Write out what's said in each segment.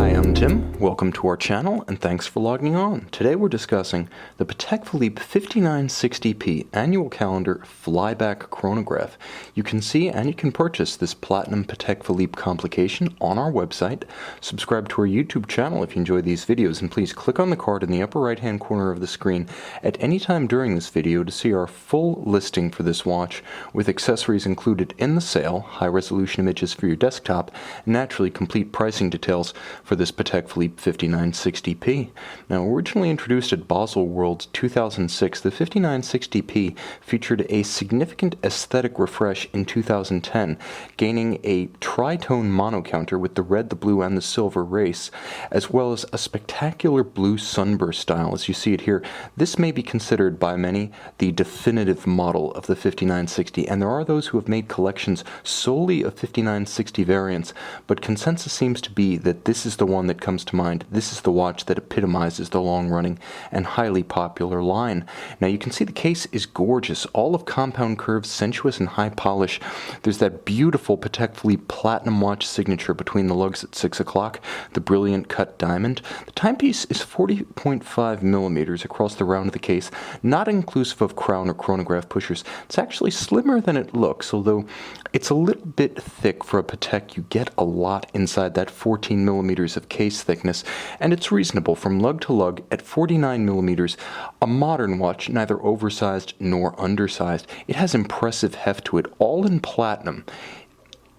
Hi, I'm Tim. Welcome to our channel and thanks for logging on. Today we're discussing the Patek Philippe 5960P annual calendar flyback chronograph. You can see and you can purchase this platinum Patek Philippe complication on our website. Subscribe to our YouTube channel if you enjoy these videos, and please click on the card in the upper right hand corner of the screen at any time during this video to see our full listing for this watch with accessories included in the sale, high resolution images for your desktop, and naturally complete pricing details for this Patek Philippe 5960P. Now, originally introduced at Baselworld 2006, the 5960P featured a significant aesthetic refresh in 2010, gaining a tritone monocounter with the red, the blue, and the silver race, as well as a spectacular blue sunburst style, as you see it here. This may be considered by many the definitive model of the 5960, and there are those who have made collections solely of 5960 variants, but consensus seems to be that this is the one that comes to mind. This is the watch that epitomizes the long-running and highly popular line. Now you can see the case is gorgeous, all of compound curves, sensuous and high polish. There's that beautiful Patek Philippe platinum watch signature between the lugs at 6 o'clock, the brilliant cut diamond. The timepiece is 40.5 millimeters across the round of the case, not inclusive of crown or chronograph pushers. It's actually slimmer than it looks, although it's a little bit thick for a Patek. You get a lot inside that 14 millimeters of case thickness, and it's reasonable from lug to lug at 49 millimeters. A modern watch, neither oversized nor undersized. It has impressive heft to it, all in platinum.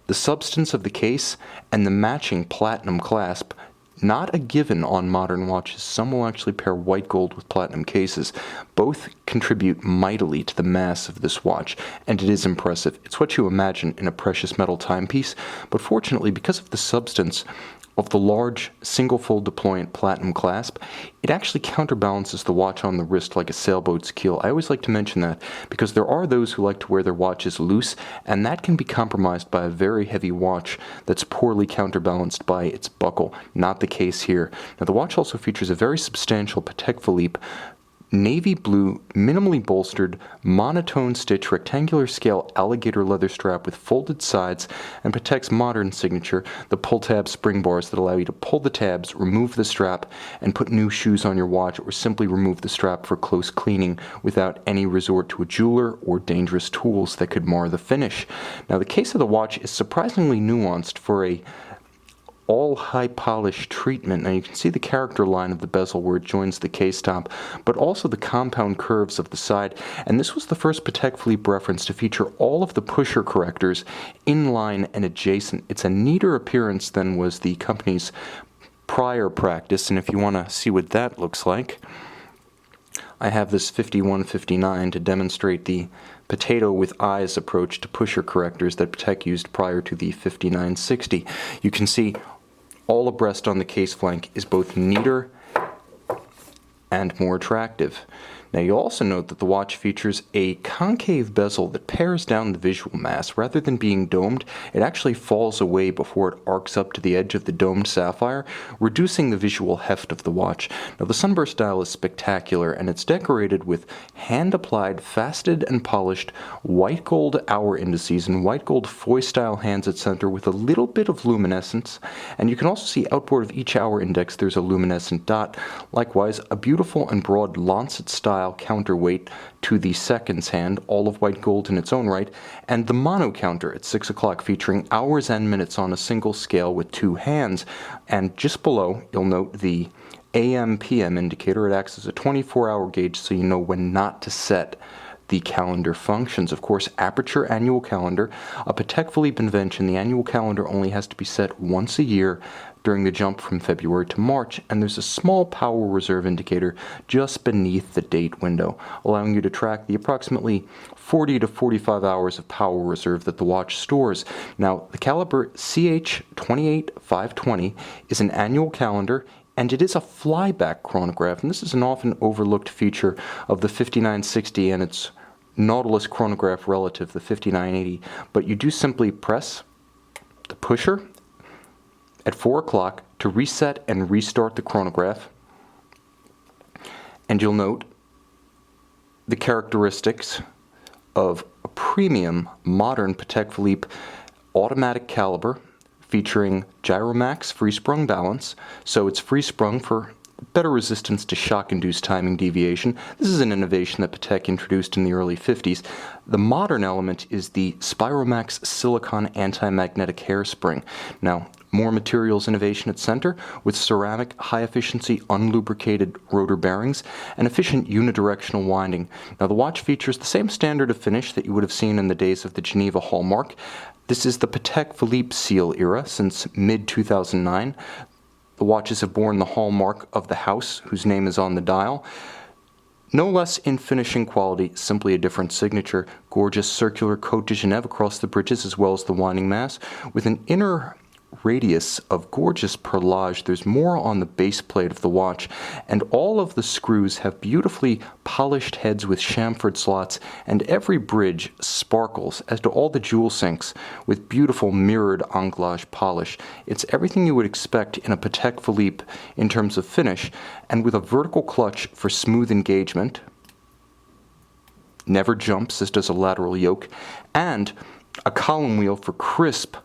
The substance of the case and the matching platinum clasp, not a given on modern watches. Some will actually pair white gold with platinum cases. Both contribute mightily to the mass of this watch, and it is impressive. It's what you imagine in a precious metal timepiece, but fortunately, because of the substance of the large single-fold deployant platinum clasp, it actually counterbalances the watch on the wrist like a sailboat's keel. I always like to mention that because there are those who like to wear their watches loose, and that can be compromised by a very heavy watch that's poorly counterbalanced by its buckle. Not the case here. Now, the watch also features a very substantial Patek Philippe navy blue, minimally bolstered, monotone stitch, rectangular scale alligator leather strap with folded sides, and Patek's modern signature, the pull tab spring bars that allow you to pull the tabs, remove the strap, and put new shoes on your watch, or simply remove the strap for close cleaning without any resort to a jeweler or dangerous tools that could mar the finish. Now, the case of the watch is surprisingly nuanced for a all high polish treatment. Now you can see the character line of the bezel where it joins the case top, but also the compound curves of the side. And this was the first Patek Philippe reference to feature all of the pusher correctors in line and adjacent. It's a neater appearance than was the company's prior practice, and if you want to see what that looks like, I have this 5159 to demonstrate the potato with eyes approach to pusher correctors that Patek used prior to the 5960. You can see all abreast on the case flank is both neater and more attractive. Now you'll also note that the watch features a concave bezel that pares down the visual mass. Rather than being domed, it actually falls away before it arcs up to the edge of the domed sapphire, reducing the visual heft of the watch. Now the Sunburst dial is spectacular, and it's decorated with hand-applied, faceted and polished white gold hour indices and white gold foy-style hands at center with a little bit of luminescence. And you can also see outboard of each hour index there's a luminescent dot. Likewise, a beautiful and broad lancet style counterweight to the seconds hand, all of white gold in its own right, and the mono counter at 6 o'clock featuring hours and minutes on a single scale with two hands. And just below, you'll note the AM/PM indicator. It acts as a 24-hour gauge so you know when not to set the calendar functions. Of course, aperture annual calendar, a Patek Philippe invention. The annual calendar only has to be set once a year during the jump from February to March, and there's a small power reserve indicator just beneath the date window, allowing you to track the approximately 40 to 45 hours of power reserve that the watch stores. Now, the caliber CH28520 is an annual calendar, and it is a flyback chronograph, and this is an often overlooked feature of the 5960 and its Nautilus chronograph relative, the 5980, but you do simply press the pusher at 4 o'clock to reset and restart the chronograph, and you'll note the characteristics of a premium modern Patek Philippe automatic caliber featuring Gyromax free-sprung balance, so it's free-sprung for better resistance to shock-induced timing deviation. This is an innovation that Patek introduced in the early 50s. The modern element is the Spiromax silicon anti-magnetic hairspring. Now, more materials innovation at center with ceramic, high-efficiency, unlubricated rotor bearings and efficient unidirectional winding. Now, the watch features the same standard of finish that you would have seen in the days of the Geneva hallmark. This is the Patek Philippe seal era since mid-2009. The watches have borne the hallmark of the house, whose name is on the dial. No less in finishing quality, simply a different signature. Gorgeous circular Côte de Genève across the bridges as well as the winding mass, with an inner radius of gorgeous perlage. There's more on the base plate of the watch, and all of the screws have beautifully polished heads with chamfered slots, and every bridge sparkles, as do all the jewel sinks, with beautiful mirrored anglage polish. It's everything you would expect in a Patek Philippe in terms of finish, and with a vertical clutch for smooth engagement, never jumps as does a lateral yoke, and a column wheel for crisp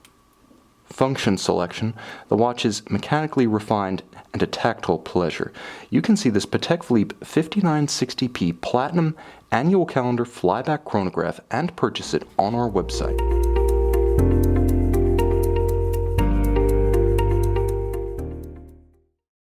function selection. The watch is mechanically refined and a tactile pleasure. You can see this Patek Philippe 5960P Platinum Annual Calendar Flyback Chronograph and purchase it on our website.